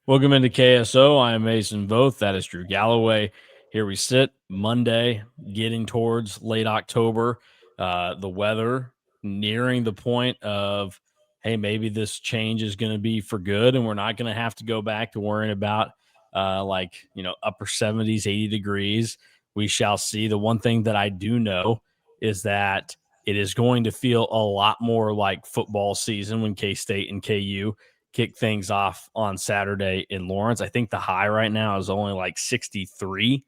Welcome into KSO. I am Mason Voth. That is Drew Galloway. Here we sit, Monday, getting towards late October. The weather nearing the point of, hey, maybe this change is going to be for good, and we're not going to have to go back to worrying about upper 70s, 80 degrees. We shall see. The one thing that I do know is that it is going to feel a lot more like football season when K-State and KU kick things off on Saturday in Lawrence. I think the high right now is only like 63.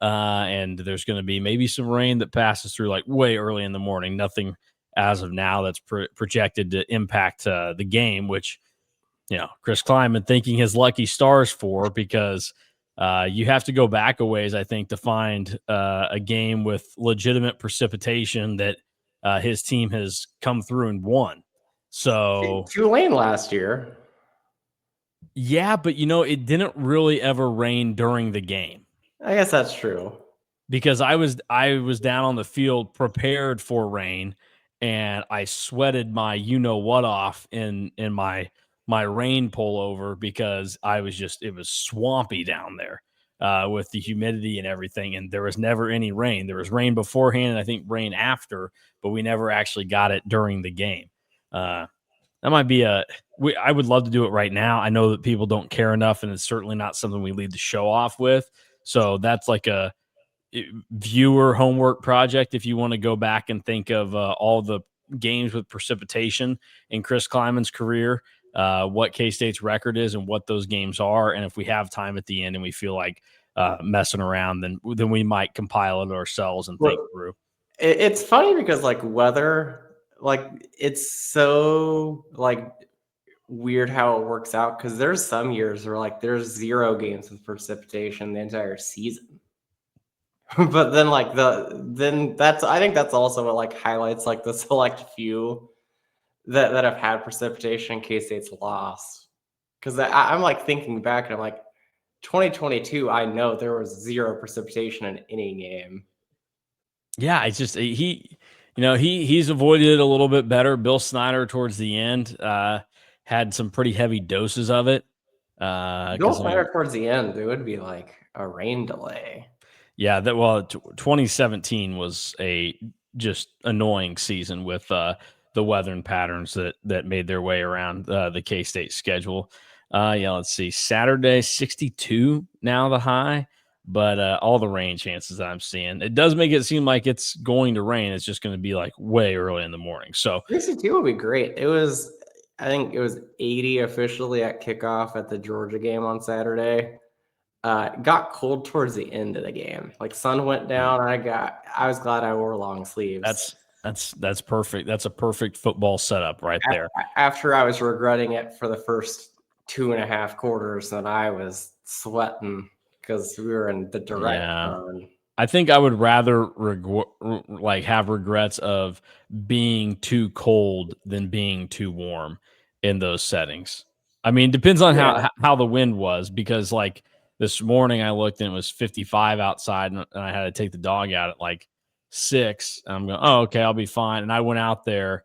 And there's going to be maybe some rain that passes through like way early in the morning. Nothing as of now that's projected to impact the game, which, Chris Klieman thinking his lucky stars for, because you have to go back a ways, I think, to find a game with legitimate precipitation that his team has come through and won. So Tulane last year. yeah, but it didn't really ever rain during the game. I guess that's true. Because I was down on the field prepared for rain, and I sweated my what off in my rain pullover because it was swampy down there with the humidity and everything, and there was never any rain. There was rain beforehand and I think rain after, but we never actually got it during the game. That might be I would love to do it right now. I know that people don't care enough, and it's certainly not something we lead the show off with. So that's like a viewer homework project if you want to go back and think of all the games with precipitation in Chris Klieman's career, what K-State's record is and what those games are. And if we have time at the end and we feel like messing around, then we might compile it ourselves and think through. It's funny because weather, it's so weird how it works out, because there's some years where there's 0 games with precipitation the entire season. But then I think that's also what highlights the select few that have had precipitation in K-State's lost. Because I'm thinking back and I'm like, 2022, I know there was 0 precipitation in any game. Yeah, it's just he's avoided it a little bit better. Bill Snyder towards the end had some pretty heavy doses of it. Bill Snyder towards the end, there would be a rain delay. Yeah, 2017 was a just annoying season with the weather and patterns that made their way around the K-State schedule. Let's see. Saturday, 62 now the high, but all the rain chances that I'm seeing, it does make it seem like it's going to rain. It's just going to be way early in the morning. So 62 would be great. I think it was 80 officially at kickoff at the Georgia game on Saturday. Got cold towards the end of the game. Sun went down. I was glad I wore long sleeves. That's perfect. That's a perfect football setup right there. After I was regretting it for the first 2.5 quarters, and I was sweating because we were in the direct burn. I think I would rather have regrets of being too cold than being too warm in those settings. I mean, depends on how the wind was, because this morning I looked and it was 55 outside, and I had to take the dog out at 6. And I'm going, oh, okay, I'll be fine. And I went out there,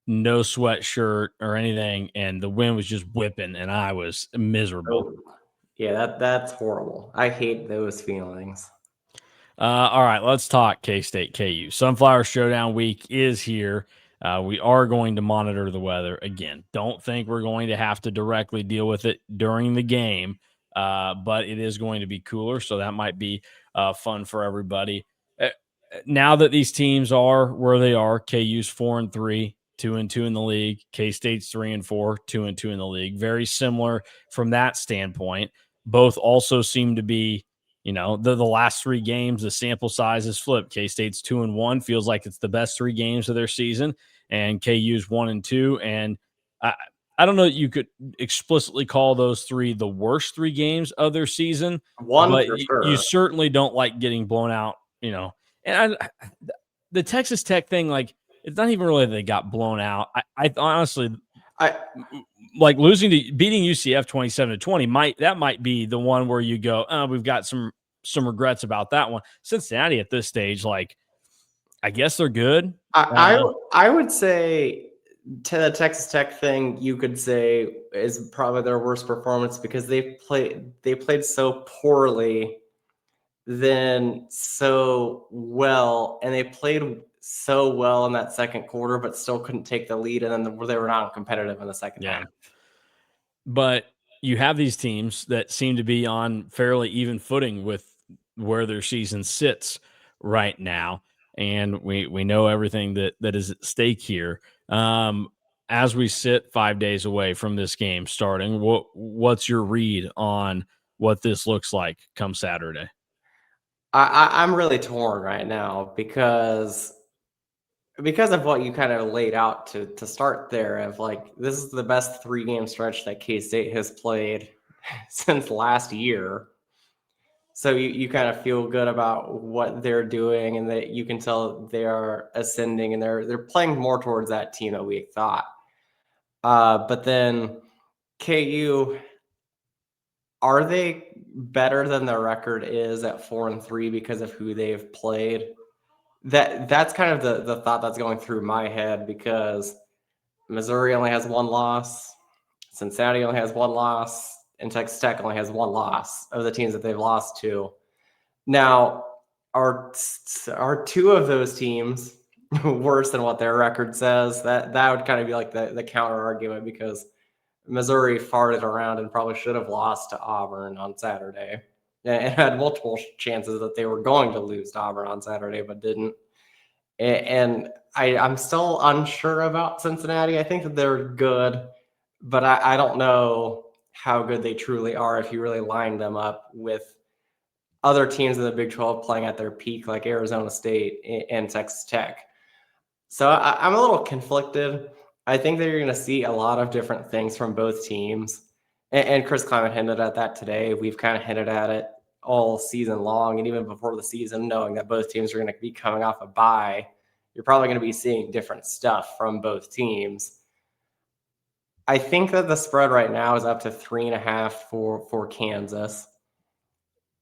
no sweatshirt or anything, and the wind was just whipping, and I was miserable. Yeah, that's horrible. I hate those feelings. All right, let's talk K-State KU. Sunflower Showdown week is here. We are going to monitor the weather. Again, don't think we're going to have to directly deal with it during the game, but it is going to be cooler, so that might be fun for everybody. Now that these teams are where they are, KU's 4-3, 2-2 in the league. K-State's 3-4, 2-2 in the league. Very similar from that standpoint. Both also seem to be, the last 3 games, the sample size is flipped. K-State's 2-1, feels like it's the best 3 games of their season, and KU's 1-2. And I don't know that you could explicitly call those 3 the worst 3 games of their season, but you certainly don't like getting blown out, And the Texas Tech thing, it's not even really that they got blown out. I honestly, beating UCF 27-20 might be the one where you go, oh, we've got some regrets about that one. Cincinnati at this stage, I guess they're good. I would say to the Texas Tech thing, you could say is probably their worst performance because they played so poorly, then so well, and they played so well in that second quarter, but still couldn't take the lead, and then they were not competitive in the second half. Yeah. But you have these teams that seem to be on fairly even footing with where their season sits right now, and we know everything that is at stake here. As we sit 5 days away from this game starting, what's your read on what this looks like come Saturday? I'm really torn right now because of what you kind of laid out to start there of like this is the best 3 game stretch that K-State has played since last year. So you kind of feel good about what they're doing and that you can tell they are ascending and they're playing more towards that team that we thought. But then KU, are they better than their record is at 4-3 because of who they've played? That's kind of the thought that's going through my head because Missouri only has 1 loss, Cincinnati only has 1 loss, and Texas Tech only has 1 loss of the teams that they've lost to. Now, are 2 of those teams worse than what their record says? That would kind of be like the counter argument because Missouri farted around and probably should have lost to Auburn on Saturday and had multiple chances that they were going to lose to Auburn on Saturday, but didn't. And I'm still unsure about Cincinnati. I think that they're good, but I don't know how good they truly are if you really line them up with other teams in the Big 12 playing at their peak, like Arizona State and Texas Tech. So I'm a little conflicted. I think that you're going to see a lot of different things from both teams. And Chris Klieman hinted at that today. We've kind of hinted at it all season long. And even before the season, knowing that both teams are going to be coming off a bye, you're probably going to be seeing different stuff from both teams. I think that the spread right now is up to 3.5 for Kansas.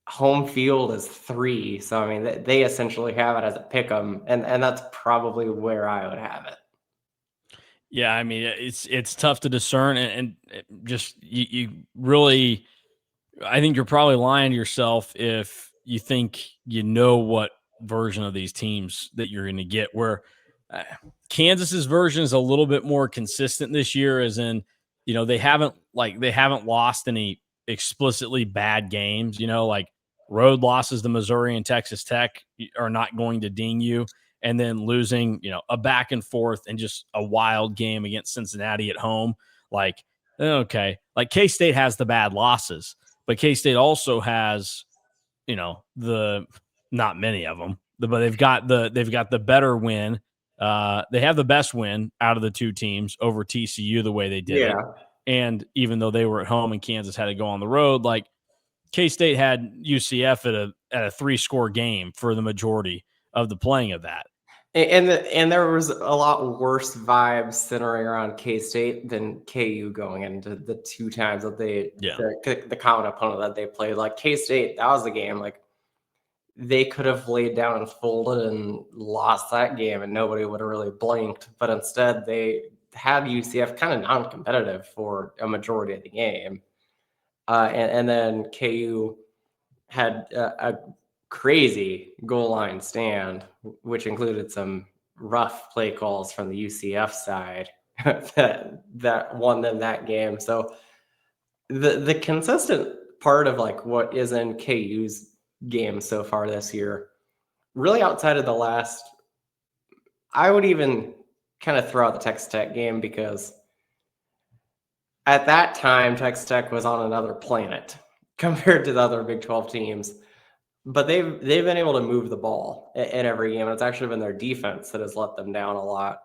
Home field is 3, so I mean they essentially have it as a pick 'em, and that's probably where I would have it. Yeah, I mean it's tough to discern, and just you really I think you're probably lying to yourself if you think you know what version of these teams that you're going to get. Where uh, Kansas's version is a little bit more consistent this year, as in, they haven't lost any explicitly bad games. Like road losses to Missouri and Texas Tech are not going to ding you, and then losing, a back and forth and just a wild game against Cincinnati at home, like okay, like K State has the bad losses, but K State also has, the not many of them, but they've got the better win. They have the best win out of the two teams over TCU the way they did it. Yeah. And even though they were at home and Kansas had to go on the road, like K State had UCF at a 3-score game for the majority of the playing of that. And there was a lot worse vibes centering around K-State than KU going into the 2 times that Yeah. the common opponent that they played. Like K-State, that was the game. Like they could have laid down and folded and lost that game, and nobody would have really blinked. But instead, they had UCF kind of non-competitive for a majority of the game, and then KU had a crazy goal line stand, which included some rough play calls from the UCF side that won them that game. So the consistent part of like what is in KU's game so far this year, really outside of the last, I would even kind of throw out the Texas Tech game because at that time Texas Tech was on another planet compared to the other Big 12 teams. But they've been able to move the ball in every game. It's actually been their defense that has let them down a lot.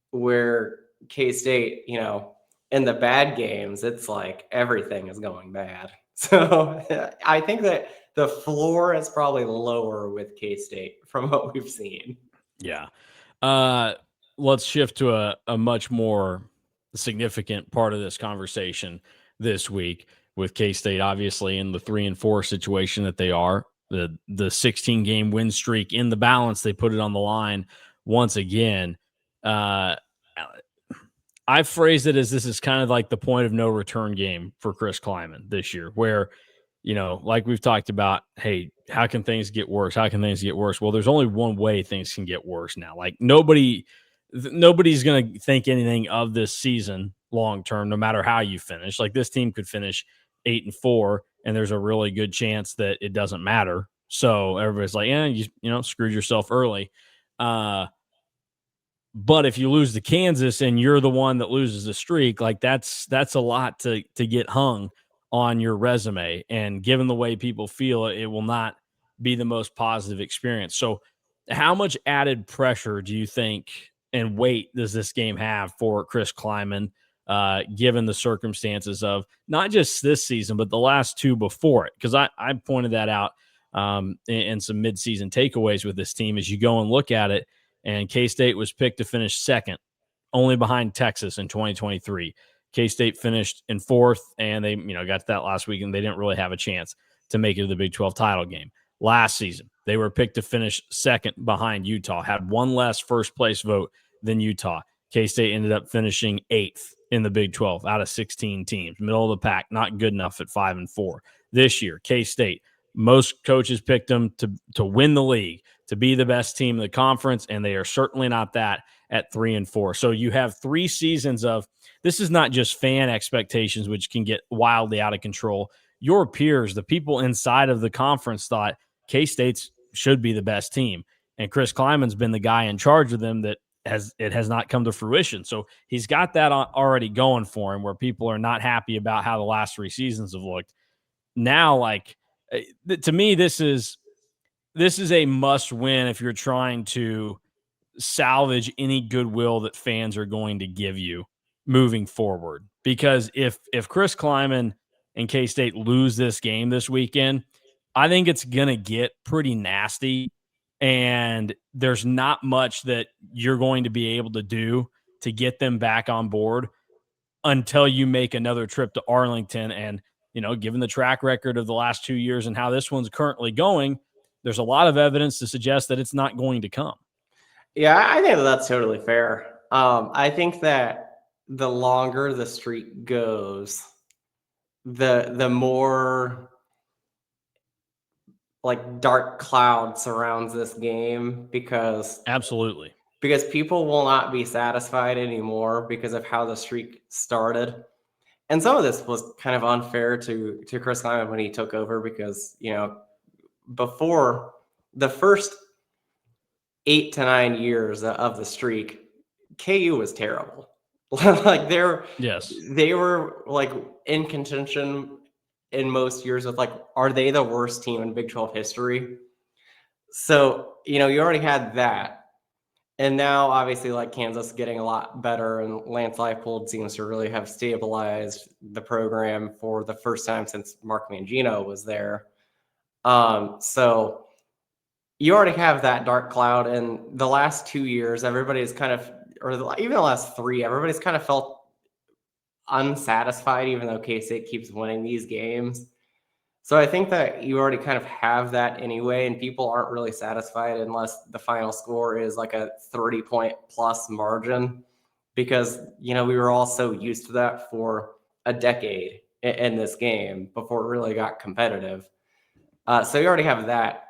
Where K-State, in the bad games, it's like everything is going bad. So I think that the floor is probably lower with K-State from what we've seen. Yeah. Uh, let's shift to a much more significant part of this conversation this week with K State, obviously in the 3-4 situation that they are. The 16-game win streak in the balance, they put it on the line once again. Uh, I phrased it as this is kind of like the point of no return game for Chris Klieman this year, where, like we've talked about, hey, how can things get worse? How can things get worse? Well, there's only one way things can get worse now. Like nobody's going to think anything of this season long term, no matter how you finish. Like this team could finish 8-4, and there's a really good chance that it doesn't matter. So everybody's like, yeah, you screwed yourself early. But if you lose to Kansas and you're the one that loses the streak, like that's a lot to get hung on your resume. And given the way people feel, it will not be the most positive experience. So, how much added pressure do you think and weight does this game have for Chris Kleiman, given the circumstances of not just this season, but the last two before it? Because I pointed that out in some midseason takeaways with this team as you go and look at it, and K-State was picked to finish second, only behind Texas in 2023. K-State finished in fourth, and they got to that last week, and they didn't really have a chance to make it to the Big 12 title game. Last season, they were picked to finish second behind Utah, had one less first place vote than Utah. K-State ended up finishing eighth in the Big 12 out of 16 teams, middle of the pack, not good enough at 5-4. This year, K-State, most coaches picked them to win the league, to be the best team in the conference, and they are certainly not that at 3-4. So you have 3 seasons of this is not just fan expectations, which can get wildly out of control. Your peers, the people inside of the conference, thought K-State's should be the best team, and Chris Kleiman's been the guy in charge of them that has not come to fruition. So he's got that already going for him, where people are not happy about how the last 3 seasons have looked. Now, like to me, this is a must win if you're trying to salvage any goodwill that fans are going to give you moving forward. Because if Chris Kleiman and K-State lose this game this weekend, I think it's going to get pretty nasty, and there's not much that you're going to be able to do to get them back on board until you make another trip to Arlington. And, given the track record of the last 2 years and how this one's currently going, there's a lot of evidence to suggest that it's not going to come. Yeah, I think that's totally fair. I think that the longer the streak goes, the more like dark cloud surrounds this game because Absolutely. people will not be satisfied anymore because of how the streak started. And some of this was kind of unfair to Chris Kleiman when he took over because, before the first 8 to 9 years of the streak, KU was terrible. Like they were like in contention in most years with like, are they the worst team in Big 12 history? So, you already had that. And now obviously like Kansas getting a lot better, and Lance Leipold seems to really have stabilized the program for the first time since Mark Mangino was there. So you already have that dark cloud, and the last 2 years, everybody's kind of, or even the last 3, everybody's kind of felt unsatisfied, even though K-State keeps winning these games. So I think that you already kind of have that anyway, and people aren't really satisfied unless the final score is like a 30-point plus margin, because, we were all so used to that for a decade in this game before it really got competitive. So you already have that.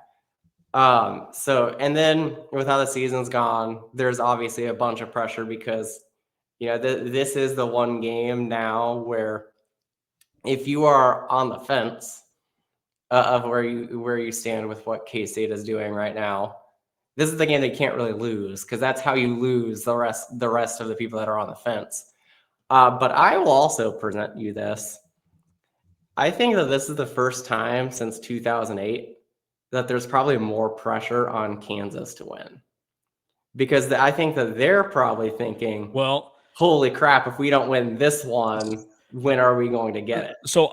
And then with how the season's gone, there's obviously a bunch of pressure because, this is the one game now where if you are on the fence of where you stand with what K-State is doing right now, this is the game they can't really lose, because that's how you lose the rest of the people that are on the fence. But I will also present you this. I think that this is the first time since 2008 that there's probably more pressure on Kansas to win, because I think that they're probably thinking, well, holy crap, if we don't win this one, when are we going to get it? So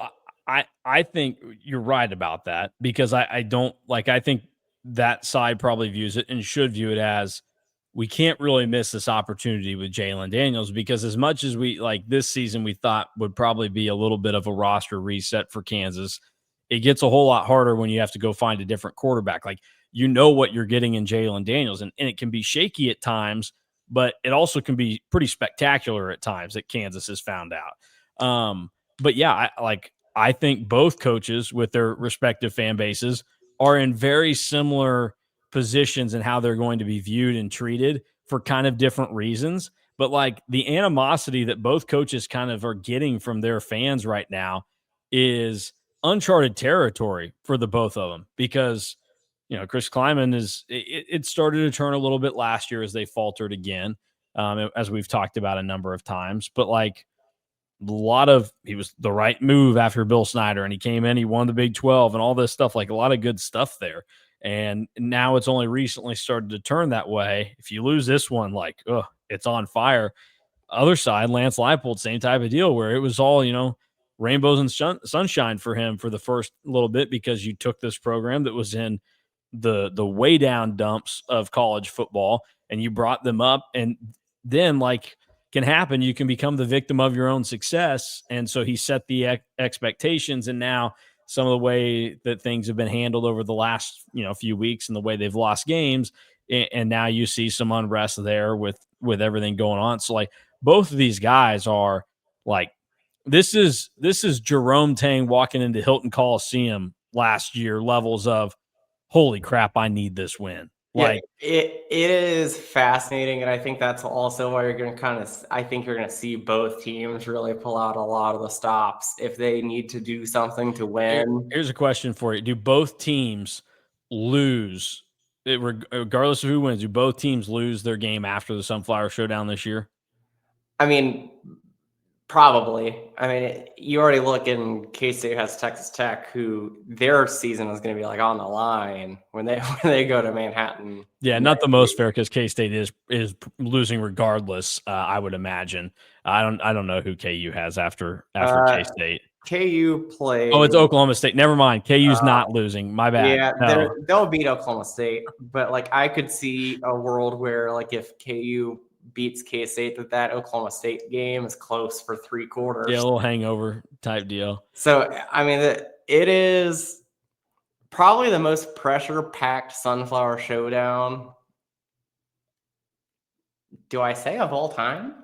I think you're right about that, because I don't like, I think that side probably views it and should view it as, we can't really miss this opportunity with Jalen Daniels, because as much as we like this season, we thought would probably be a little bit of a roster reset for Kansas. It gets a whole lot harder when you have to go find a different quarterback. Like, what you're getting in Jalen Daniels, and it can be shaky at times but it also can be pretty spectacular at times that Kansas has found out. But yeah, I think both coaches with their respective fan bases are in very similar positions in how they're going to be viewed and treated for kind of different reasons. But like the animosity that both coaches kind of are getting from their fans right now is uncharted territory for the both of them because Chris Klieman it started to turn a little bit last year as they faltered again, as we've talked about a number of times. But like he was the right move after Bill Snyder, and he came in, he won the Big 12 and all this stuff, like a lot of good stuff there. And now it's only recently started to turn that way. If you lose this one, like, it's on fire. Other side, Lance Leipold, same type of deal where it was all, rainbows and sunshine for him for the first little bit because you took this program that was in the way down dumps of college football and you brought them up, and then like can happen, you can become the victim of your own success. And so he set the expectations, and now some of the way that things have been handled over the last few weeks and the way they've lost games, and now you see some unrest there with everything going on. So like both of these guys are like, this is Jerome Tang walking into Hilton Coliseum last year levels of holy crap, I need this win. Yeah, Like it is fascinating, and I think that's also why you're going to I think you're going to see both teams really pull out a lot of the stops if they need to do something to win. Here's a question for you: do both teams lose, regardless of who wins? Do both teams lose their game after the Sunflower Showdown this year? I mean, probably. I mean, you already look in K-State has Texas Tech, who their season is going to be like on the line when they go to Manhattan. Yeah, not the most fair because K-State is losing regardless. I would imagine. I don't know who KU has after K-State. KU play. Oh, it's Oklahoma State. Never mind. KU's not losing. My bad. Yeah, no. they'll beat Oklahoma State, but like I could see a world where like if KU beats K-State, that Oklahoma State game is close for 3 quarters. Yeah, a little hangover type deal. So I mean, it is probably the most pressure-packed Sunflower Showdown. Do I say of all time?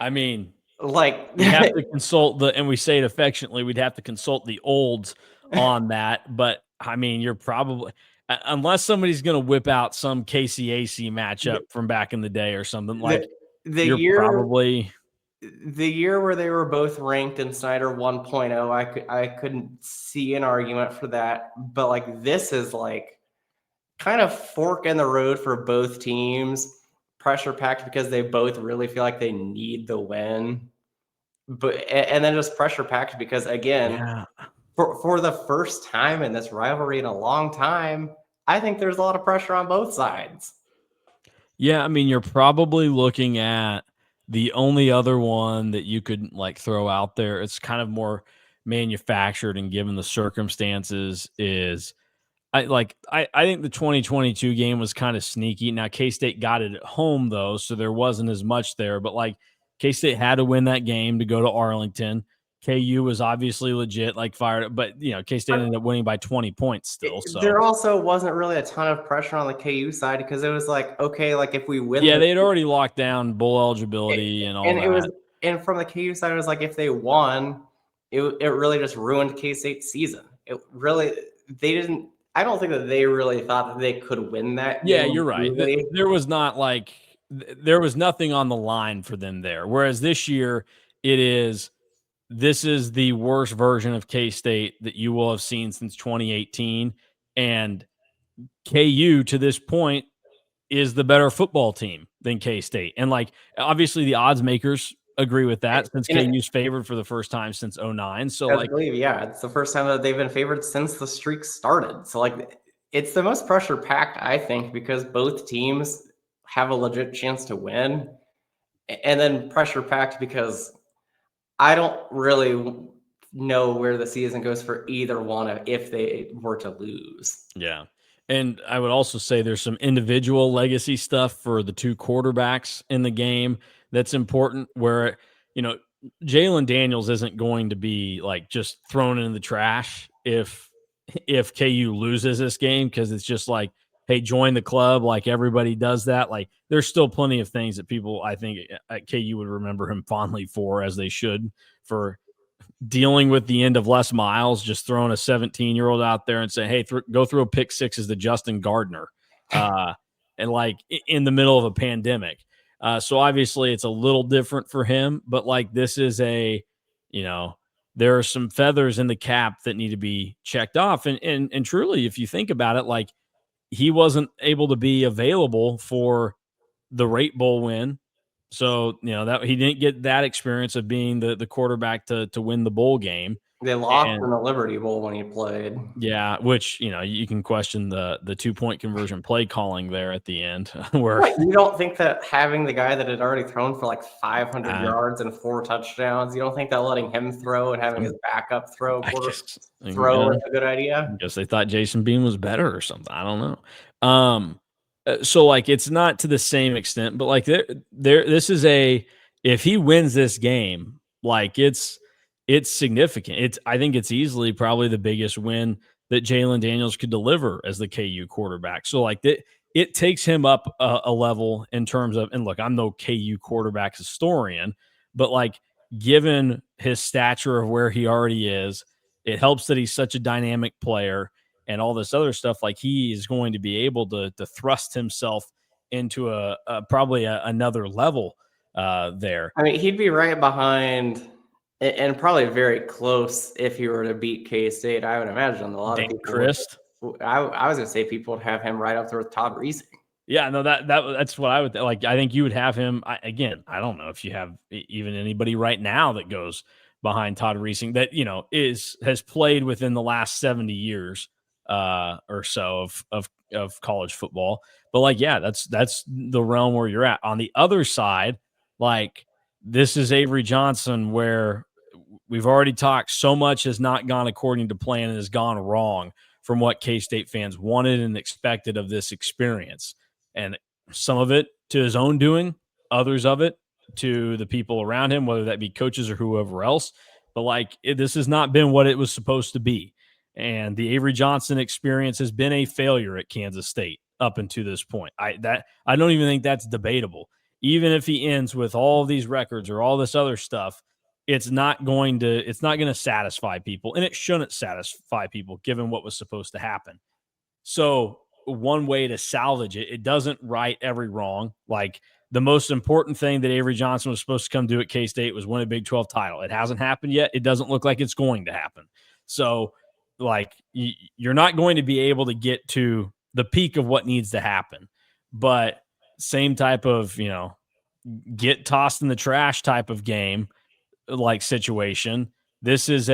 I mean, like we have to consult and we say it affectionately, we'd have to consult the olds on that. But I mean, you're probably, unless somebody's going to whip out some KCAC matchup from back in the day or something, like the year where they were both ranked in Snyder 1.0, I couldn't see an argument for that. But like this is like kind of fork in the road for both teams. Pressure packed because they both really feel like they need the win, and then just pressure packed because again, for the first time in this rivalry in a long time, I think there's a lot of pressure on both sides. Yeah, I mean, you're probably looking at the only other one that you could like throw out there. It's kind of more manufactured and given the circumstances is I think the 2022 game was kind of sneaky. Now K-State got it at home though, so there wasn't as much there, but like K-State had to win that game to go to Arlington. KU was obviously legit, like fired, but K-State ended up winning by 20 points still. So there also wasn't really a ton of pressure on the KU side because it was like, okay, like if we win, they had already locked down bowl eligibility and all that. And from the KU side, it was like if they won, it really just ruined K-State's season. It really I don't think that they really thought that they could win that game. Yeah, you're right. There was nothing on the line for them there. Whereas this year, this is the worst version of K-State that you will have seen since 2018. And KU to this point is the better football team than K-State. And like, obviously the odds makers agree with that since KU's favored for the first time since 2009. So like, it's the first time that they've been favored since the streak started. So like, it's the most pressure packed, I think, because both teams have a legit chance to win, and then pressure packed because I don't really know where the season goes for either one if they were to lose. Yeah. And I would also say there's some individual legacy stuff for the two quarterbacks in the game that's important where, Jalen Daniels isn't going to be like just thrown in the trash if KU loses this game because it's just like hey, join the club, like everybody does that. Like there's still plenty of things that people, I think, at KU would remember him fondly for, as they should, for dealing with the end of Les Miles, just throwing a 17-year-old out there and saying, hey, go throw pick sixes to Justin Gardner, and like in the middle of a pandemic. So obviously it's a little different for him, but like this is you know, there are some feathers in the cap that need to be checked off. And truly, if you think about it, like he wasn't able to be available for the Rate Bowl win. So, that he didn't get that experience of being the quarterback to win the bowl game. They lost And in the Liberty Bowl when he played. yeah, which, you can question the 2-point conversion play calling there at the end where You don't think that having the guy that had already thrown for like 500 yards and 4 touchdowns, you don't think that letting him throw and having his backup throw I guess, is a good idea? I guess they thought Jason Bean was better or something. I don't know. So like it's not to the same extent, but like this is if he wins this game, like it's significant. I think it's easily probably the biggest win that Jalen Daniels could deliver as the KU quarterback. So like it takes him up a level in terms of, and look, I'm no KU quarterback historian, but like given his stature of where he already is, it helps that he's such a dynamic player and all this other stuff. Like he is going to be able to thrust himself into probably another level there. I mean, he'd be right behind and probably very close if he were to beat K-State. I would imagine a lot of people Christ. I was going to say people would have him right up there with Todd Reesing. Yeah, no, that's what I would like. I think you would have him again. I don't know if you have even anybody right now that goes behind Todd Reesing that has played within the last 70 years or so of college football. But like, yeah, that's the realm where you're at. On the other side, like this is Avery Johnson, where we've already talked. So much has not gone according to plan and has gone wrong from what K-State fans wanted and expected of this experience. And some of it to his own doing, others of it to the people around him, whether that be coaches or whoever else. But like this has not been what it was supposed to be. And the Avery Johnson experience has been a failure at Kansas State up until this point. I don't even think that's debatable. Even if he ends with all of these records or all this other stuff, it's not going to satisfy people, and it shouldn't satisfy people given what was supposed to happen. So one way to salvage it doesn't right every wrong. Like the most important thing that Avery Johnson was supposed to come do at K-State was win a Big 12 title. It hasn't happened yet. It doesn't look like it's going to happen. So like you're not going to be able to get to the peak of what needs to happen, but same type of, get tossed in the trash type of game, like situation. This is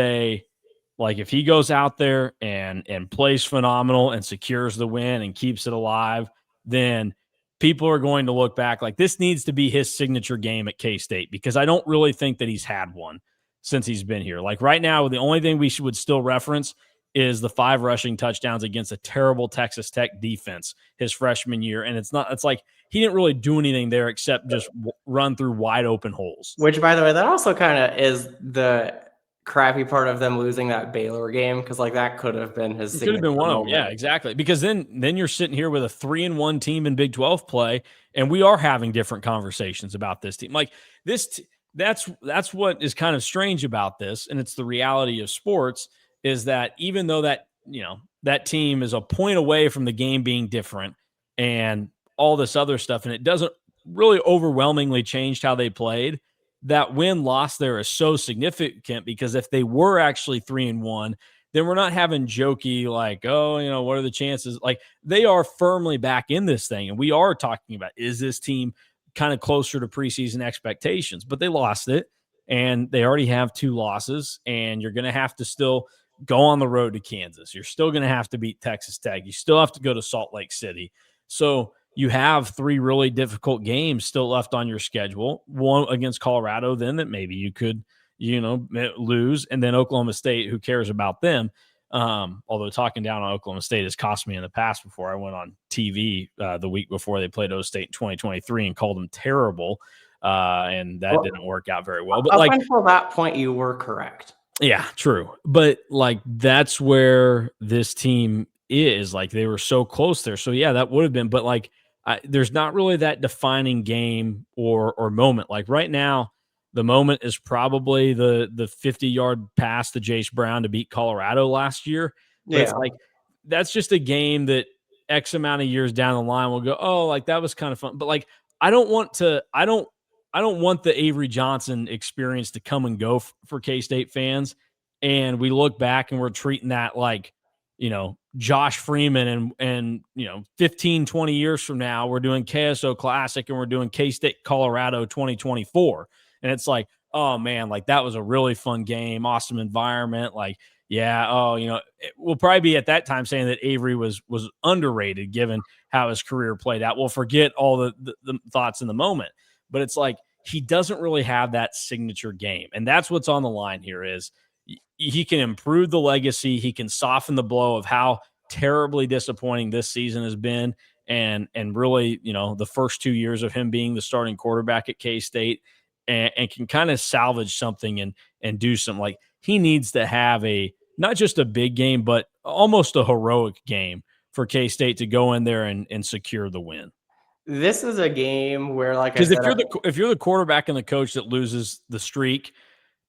like if he goes out there and plays phenomenal and secures the win and keeps it alive, then people are going to look back like this needs to be his signature game at K-State, because I don't really think that he's had one since he's been here. Like right now, the only thing we would still reference is the 5 rushing touchdowns against a terrible Texas Tech defense his freshman year. And it's like he didn't really do anything there except just run through wide open holes. Which, by the way, that also kind of is the crappy part of them losing that Baylor game, because like that could have been his. It could have been one of them. Yeah, exactly. Because then you're sitting here with a 3-1 team in Big 12 play, and we are having different conversations about this team. Like this, that's what is kind of strange about this, and it's the reality of sports. Is that even though that that team is a point away from the game being different and all this other stuff, and it doesn't really overwhelmingly change how they played, that win-loss there is so significant, because if they were actually 3-1, then we're not having jokey like, oh, what are the chances? Like they are firmly back in this thing, and we are talking about, is this team kind of closer to preseason expectations? But they lost it, and they already have 2 losses, and you're going to have to still go on the road to Kansas. You're still going to have to beat Texas Tech. You still have to go to Salt Lake City. So you have 3 really difficult games still left on your schedule. One against Colorado, then that maybe you could, lose, and then Oklahoma State. Who cares about them? Although talking down on Oklahoma State has cost me in the past before. I went on TV the week before they played O State in 2023 and called them terrible, and that didn't work out very well. But up until that point, you were correct. Yeah, true. But like that's where this team is. Like they were so close there. So yeah, that would have been. But like, there's not really that defining game or moment. Like right now, the moment is probably the 50-yard pass to Jace Brown to beat Colorado last year. But it's Yeah. like that's just a game that X amount of years down the line will go, oh, like that was kind of fun. But like, I don't want to. I don't want the Avery Johnson experience to come and go for K-State fans. And we look back and we're treating that like, Josh Freeman and 15, 20 years from now, we're doing KSO Classic and we're doing K-State Colorado 2024. And it's like, oh man, like that was a really fun game, awesome environment. Like, yeah, we'll probably be at that time saying that Avery was underrated given how his career played out. We'll forget all the thoughts in the moment. But it's like he doesn't really have that signature game. And that's what's on the line here is he can improve the legacy. He can soften the blow of how terribly disappointing this season has been. And really, the first 2 years of him being the starting quarterback at K-State and can kind of salvage something and do something. Like he needs to have not just a big game, but almost a heroic game for K-State to go in there and secure the win. This is a game where, like I Because said, if you're the quarterback and the coach that loses the streak,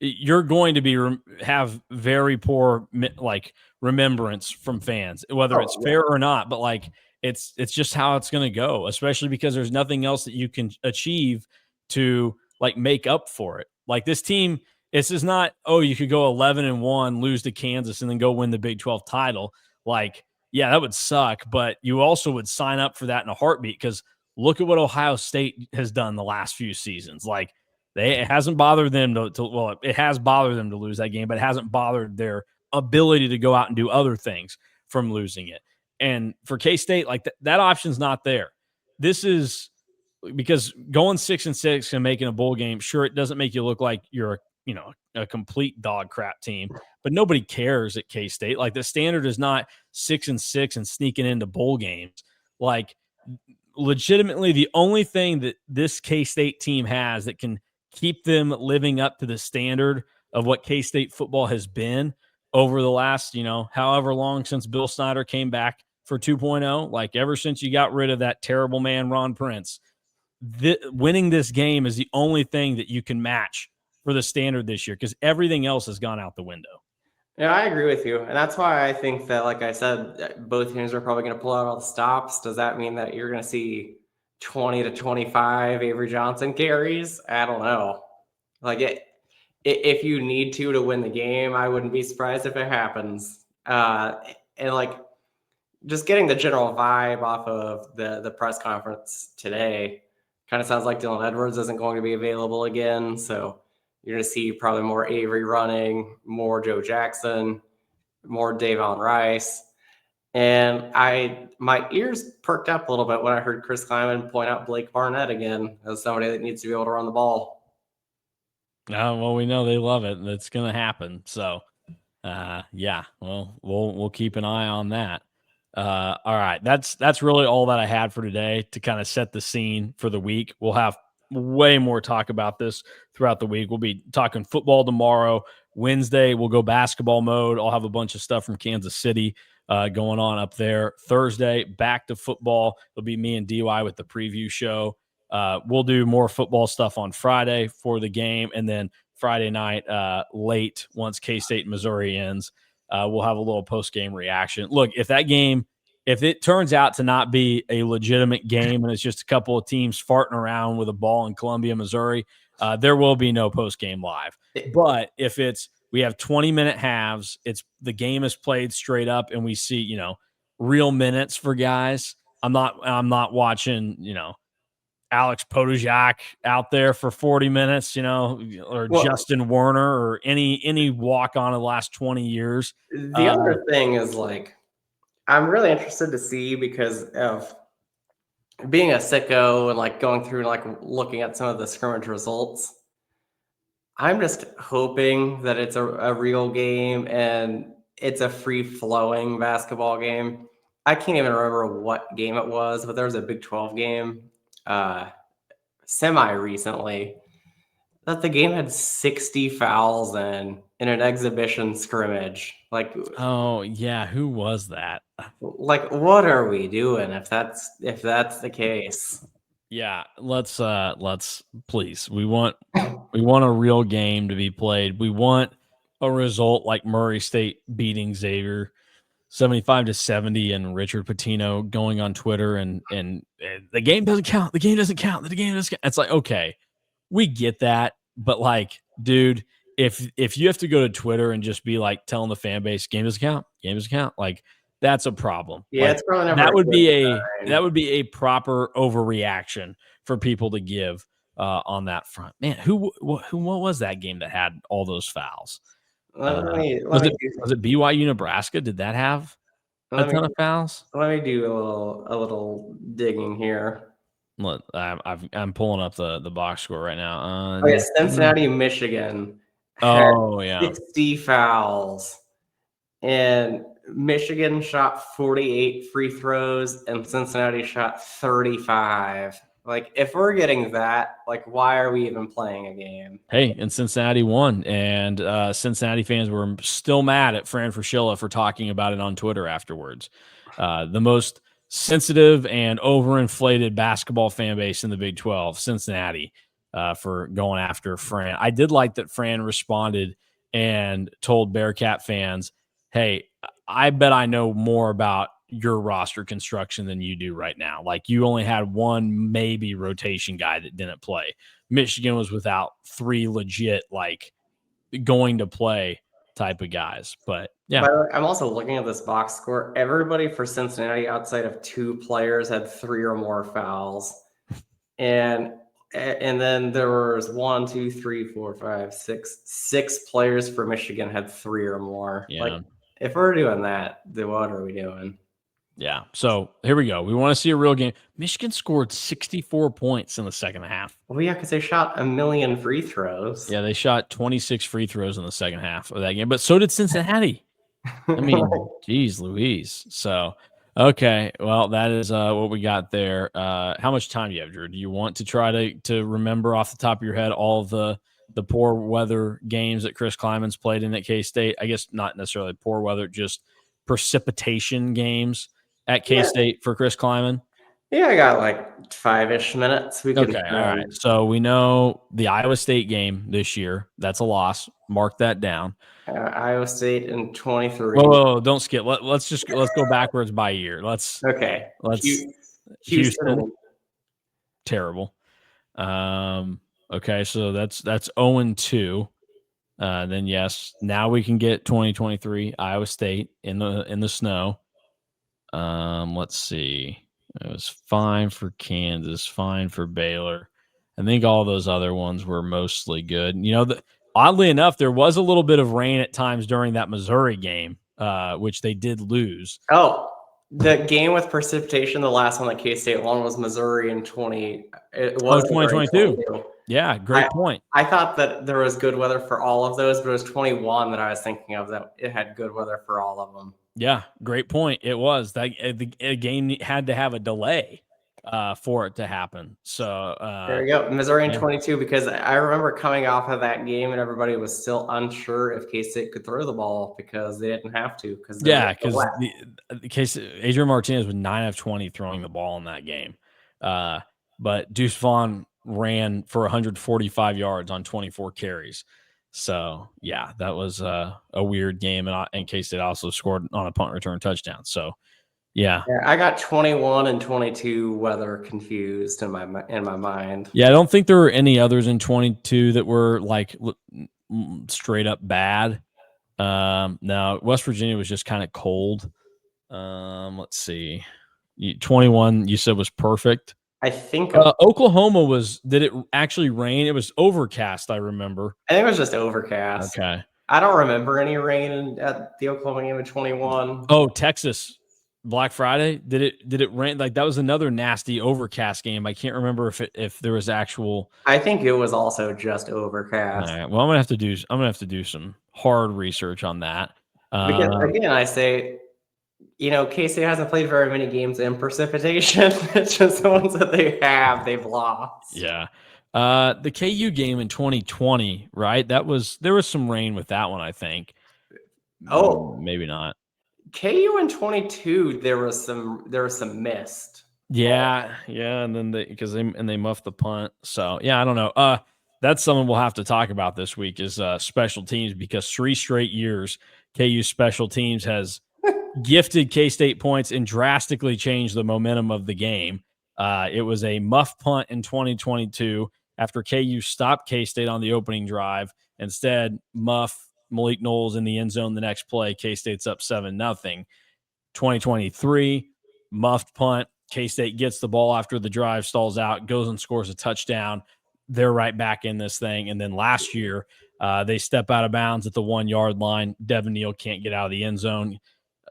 you're going to be have very poor like remembrance from fans, whether it's oh, yeah. fair or not. But like it's just how it's going to go, especially because there's nothing else that you can achieve to like make up for it. Like this team, this is not you could go 11-1, lose to Kansas, and then go win the Big 12 title. Like yeah, that would suck, but you also would sign up for that in a heartbeat because look at what Ohio State has done the last few seasons. Like it hasn't bothered them well, it has bothered them to lose that game, but it hasn't bothered their ability to go out and do other things from losing it. And for K-State, like that option's not there. This is because going 6-6 and making a bowl game, sure, it doesn't make you look like you're a complete dog crap team, but nobody cares at K-State. Like the standard is not 6-6 and sneaking into bowl games. Like legitimately the only thing that this K-State team has that can keep them living up to the standard of what K-State football has been over the last, however long since Bill Snyder came back for 2.0, like ever since you got rid of that terrible man, Ron Prince, winning this game is the only thing that you can match for the standard this year because everything else has gone out the window. Yeah, I agree with you. And that's why I think that, like I said, both teams are probably going to pull out all the stops. Does that mean that you're going to see 20 to 25 Avery Johnson carries? I don't know. Like if you need to win the game, I wouldn't be surprised if it happens. And like just getting the general vibe off of the press conference today, kind of sounds like Dylan Edwards isn't going to be available again. So you're going to see probably more Avery running, more Joe Jackson, more Davon Rice. And my ears perked up a little bit when I heard Chris Klieman point out Blake Barnett again as somebody that needs to be able to run the ball. Well, we know they love it. It's going to happen. So, yeah, well, we'll keep an eye on that. All right, that's really all that I had for today to kind of set the scene for the week. We'll have way more talk about this throughout the week. We'll be talking football tomorrow. Wednesday, we'll go basketball mode. I'll have a bunch of stuff from Kansas City going on up there. Thursday, back to football. It'll be me and DY with the preview show. We'll do more football stuff on Friday for the game, and then Friday night late once K-State Missouri ends, we'll have a little post-game reaction. Look, if it turns out to not be a legitimate game and it's just a couple of teams farting around with a ball in Columbia, Missouri, there will be no post-game live. But if we have 20-minute halves, the game is played straight up, and we see real minutes for guys. I'm not watching Alex Podojak out there for 40 minutes, or Justin Werner or any walk on of the last 20 years. The other thing is like, I'm really interested to see because of being a sicko and like going through and like looking at some of the scrimmage results. I'm just hoping that it's a real game and it's a free flowing basketball game. I can't even remember what game it was, but there was a Big 12 game semi recently that the game had 60 fouls in an exhibition scrimmage. Like, oh yeah, who was that? Like, what are we doing if that's the case? Yeah, let's please. We want a real game to be played. We want a result like Murray State beating Xavier 75-70 and Richard Pitino going on Twitter and the game doesn't count. The game doesn't count. The game doesn't count. It's like, okay, we get that, but like, dude, if you have to go to Twitter and just be like telling the fan base game doesn't count, like that's a problem. Yeah, Like it's probably never that a would good be sign. a proper overreaction for people to give on that front. Man, who what was that game that had all those fouls? Let me Was let me it do BYU Nebraska? Did that have a let me ton of fouls? let me do a little digging here. Look, I'm pulling up the box score right now. Oh yeah, Cincinnati, Michigan had Oh yeah, 60 fouls, and Michigan shot 48 free throws, and Cincinnati shot 35. Like, if we're getting that, like, why are we even playing a game? hey, and Cincinnati won, and Cincinnati fans were still mad at Fran Fraschilla for talking about it on Twitter afterwards. The most sensitive and overinflated basketball fan base in the Big 12, Cincinnati, for going after Fran. I did like that Fran responded and told Bearcat fans, "Hey, I bet I know more about your roster construction than you do right now. Like you only had one maybe rotation guy that didn't play. Michigan was without three legit like going to play type of guys. But yeah, By the way, I'm also looking at this box score. Everybody for Cincinnati outside of two players had three or more fouls. And then there was one, two, three, four, five, six players for Michigan had three or more. Like, yeah, if we're doing that, then what are we doing? yeah. So here we go. We want to see a real game. Michigan scored 64 points in the second half. Well, yeah, because they shot a million free throws. Yeah, they shot 26 free throws in the second half of that game, but so did Cincinnati. I mean, geez, Louise. So, okay, well, that is what we got there. How much time do you have, Drew? Do you want to try to remember off the top of your head all of the poor weather games that Chris Klieman's played in at K State? I guess not necessarily poor weather, just precipitation games at K Yeah, State for Chris Kleiman. yeah, I got like 5-ish minutes. We can. Okay, all right. So we know the Iowa State game this year. That's a loss. Mark that down. Iowa State in 23. Whoa, don't skip. Let's go backwards by year. Okay, Let's Houston, Houston. terrible. Okay, so that's 0-2. Then yes, now we can get 2023 Iowa State in the snow. Let's see. It was fine for Kansas, fine for Baylor. I think all those other ones were mostly good. You know, oddly enough, there was a little bit of rain at times during that Missouri game, which they did lose. Oh, the game with precipitation, the last one that K-State won was Missouri in 20. It was Missouri in 2022. 22. Yeah, great point. I thought that there was good weather for all of those, but it was 21 that I was thinking of that it had good weather for all of them. Yeah, great point. It was that the game had to have a delay for it to happen. So There you go, Missouri in yeah. 22, because I remember coming off of that game and everybody was still unsure if K-State could throw the ball because they didn't have to. Because the case Adrian Martinez was 9 of 20 throwing the ball in that game, but Deuce Vaughn ran for 145 yards on 24 carries. So yeah, that was a weird game, and K-State also scored on a punt return touchdown. So yeah, I got 21 and 22 weather confused in my mind. yeah, I don't think there were any others in 22 that were like straight up bad. Now West Virginia was just kind of cold. Let's see, 21 you said was perfect. I think Oklahoma did it actually rain? It was overcast, I remember. I think it was just overcast. Okay. I don't remember any rain at the Oklahoma game in 21. Oh, Texas Black Friday. Did it rain? Like that was another nasty overcast game. I can't remember if there was actual. I think it was also just All overcast. right. Well, I'm gonna have to do some hard research on that. Because again, I say, K-State hasn't played very many games in precipitation. It's just the ones that they've lost. Yeah. The KU game in 2020, right? There was some rain with that one, I think. Oh, Maybe not. KU in 22, there was some missed. Yeah, yeah, and then they muffed the punt. So yeah, I don't know. That's something we'll have to talk about this week is special teams because 3 straight years KU special teams has gifted K-State points and drastically changed the momentum of the game. It was a muff punt in 2022 after KU stopped K-State on the opening drive. Instead, muff Malik Knowles in the end zone the next play. K-State's up 7-0. 2023, muffed punt. K-State gets the ball after the drive stalls out, goes and scores a touchdown. They're right back in this thing. And then last year, they step out of bounds at the 1 yard line. Devin Neal can't get out of the end zone.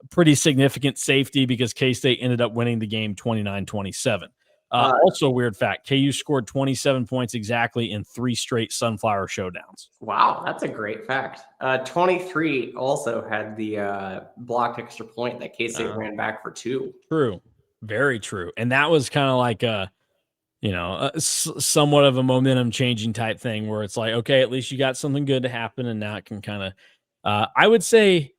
Pretty significant safety because K-State ended up winning the game 29-27. Also, weird fact, KU scored 27 points exactly in 3 straight Sunflower Showdowns. Wow, that's a great fact. 23 also had the blocked extra point that K-State ran back for 2. True. Very true. And that was kind of like somewhat of a momentum changing type thing where it's like, okay, at least you got something good to happen. And now it can kind of, I would say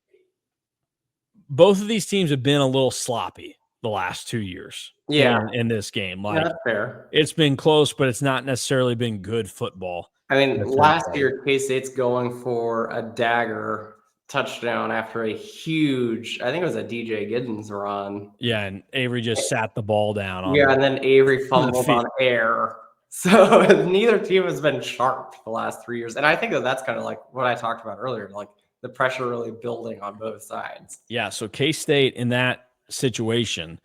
both of these teams have been a little sloppy the last 2 years Yeah, in this game. yeah, Like that's fair. it's been close, but it's not necessarily been good football. I mean, That's last year K-State's going for a dagger touchdown after a huge, I think it was a DJ Giddens run. Yeah, and Avery just sat the ball down on Yeah, and then Avery the fumbled field. on air. So neither team has been sharp the last 3 years. And I think that's kind of like what I talked about earlier, like the pressure really building on both sides. Yeah, so K-State in that situation,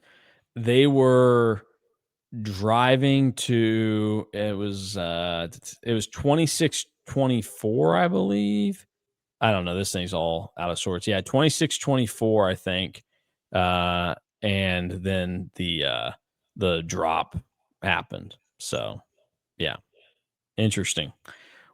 they were driving to it was 26-24, I believe. I don't know, this thing's all out of sorts. Yeah, 26-24, I think. And then the drop happened. So, yeah, interesting.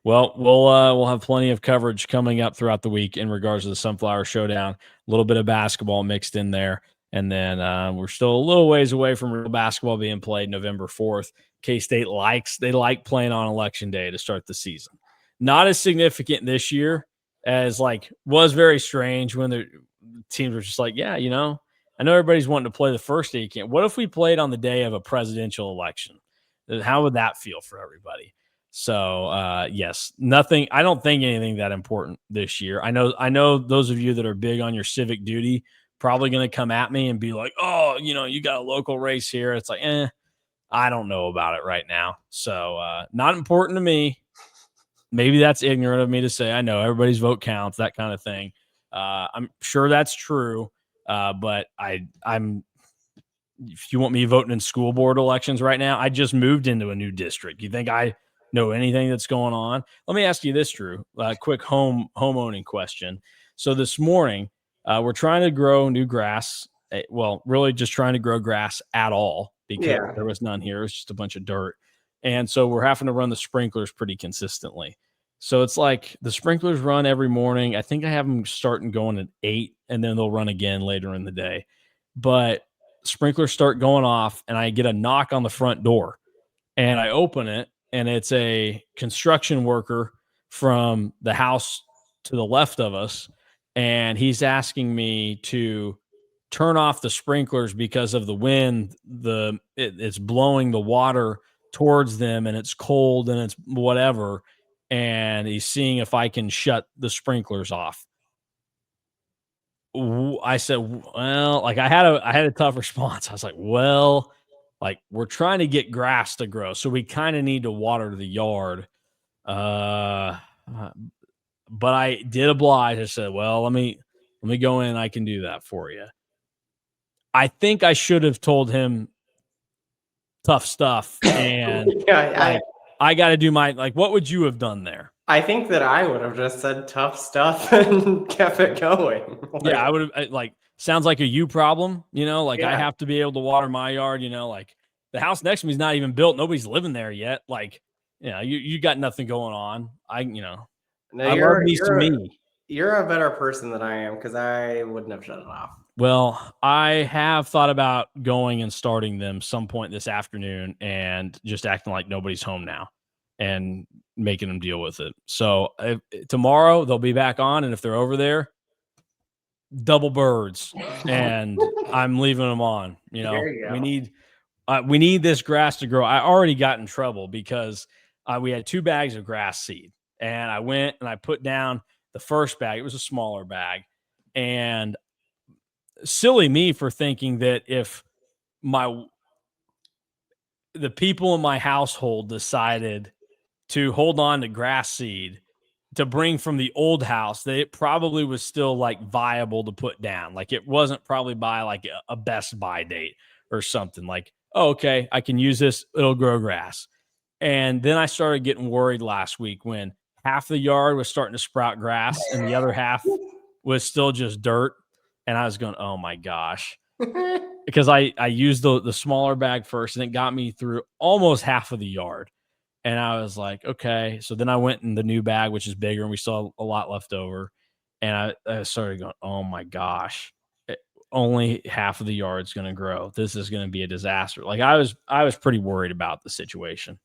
Well, we'll have plenty of coverage coming up throughout the week in regards to the Sunflower Showdown. A little bit of basketball mixed in there, and then we're still a little ways away from real basketball being played November 4th. K-State like playing on Election Day to start the season. Not as significant this year as was very strange when the teams were just like, yeah, I know everybody's wanting to play the first day you can't. What if we played on the day of a presidential election? How would that feel for everybody? So yes, nothing. I don't think anything that important this year. I know those of you that are big on your civic duty probably going to come at me and be like, "Oh, you got a local race here." It's like, I don't know about it right now. So not important to me. Maybe that's ignorant of me to say. I know everybody's vote counts, that kind of thing. I'm sure that's true, but I'm if you want me voting in school board elections right now, I just moved into a new district. You think I know anything that's going on? Let me ask you this, Drew. Quick homeowning question. So this morning, we're trying to grow new grass. Well, really just trying to grow grass at all because there was none here. It was just a bunch of dirt. And so we're having to run the sprinklers pretty consistently. So it's like the sprinklers run every morning. I think I have them starting going at 8, and then they'll run again later in the day. But sprinklers start going off, and I get a knock on the front door, and I open it, and it's a construction worker from the house to the left of us, and he's asking me to turn off the sprinklers because of the wind. It's blowing the water towards them, and it's cold, and it's whatever. And he's seeing if I can shut the sprinklers off. I said, well, I had a tough response. I was like, well, we're trying to get grass to grow, so we kind of need to water the yard. But I did oblige. I said, well, let me go in. I can do that for you. I think I should have told him tough stuff, and Yeah, I got to do my what would you have done there? I think that I would have just said tough stuff and kept it going. Yeah, I would have sounds like a you problem, I Yeah. have to be able to water my yard, the house next to me is not even built. Nobody's living there yet. You got nothing going on. No, I love me some me. You're a better person than I am because I wouldn't have shut it off. Well, I have thought about going and starting them some point this afternoon and just acting like nobody's home now and making them deal with it. So tomorrow they'll be back on, and if they're over there, double birds, and I'm leaving them on. There you go. We need this grass to grow. I already got in trouble because we had 2 bags of grass seed, and I went and I put down the first bag. It was a smaller bag, and silly me for thinking that if my the people in my household decided to hold on to grass seed to bring from the old house, that it probably was still like viable to put down. Like it wasn't probably by like a Best Buy date or something. Like, oh, okay, I can use this, it'll grow grass. And then I started getting worried last week when half the yard was starting to sprout grass and the other half was still just dirt. And I was going, oh my gosh. Because I used the smaller bag first and it got me through almost half of the yard. And I was like, okay. So then I went in the new bag, which is bigger, and we still have a lot left over. And I started going, oh my gosh, only half of the yard's going to grow. This is going to be a disaster. Like I was pretty worried about the situation.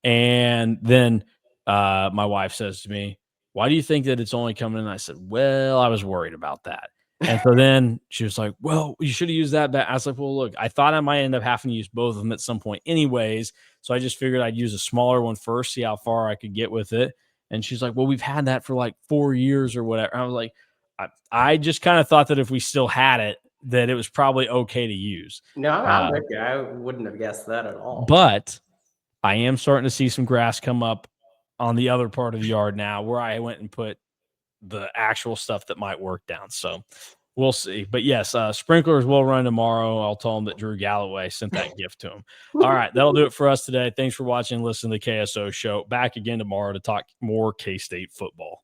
And then my wife says to me, why do you think that it's only coming in? I said, well, I was worried about that. And so then she was like, well, you should have used that back. I was like, well, look, I thought I might end up having to use both of them at some point anyways. So I just figured I'd use a smaller one first, see how far I could get with it. And she's like, well, we've had that for like 4 years or whatever. I was like, I just kind of thought that if we still had it, that it was probably okay to use. No, I'm with you. I wouldn't have guessed that at all. But I am starting to see some grass come up on the other part of the yard now where I went and put the actual stuff that might work down. So we'll see. But yes, sprinklers will run tomorrow. I'll tell them that Drew Galloway sent that gift to him. All right, that'll do it for us today. Thanks for watching and listening to the KSO show. Back again tomorrow to talk more K-State football.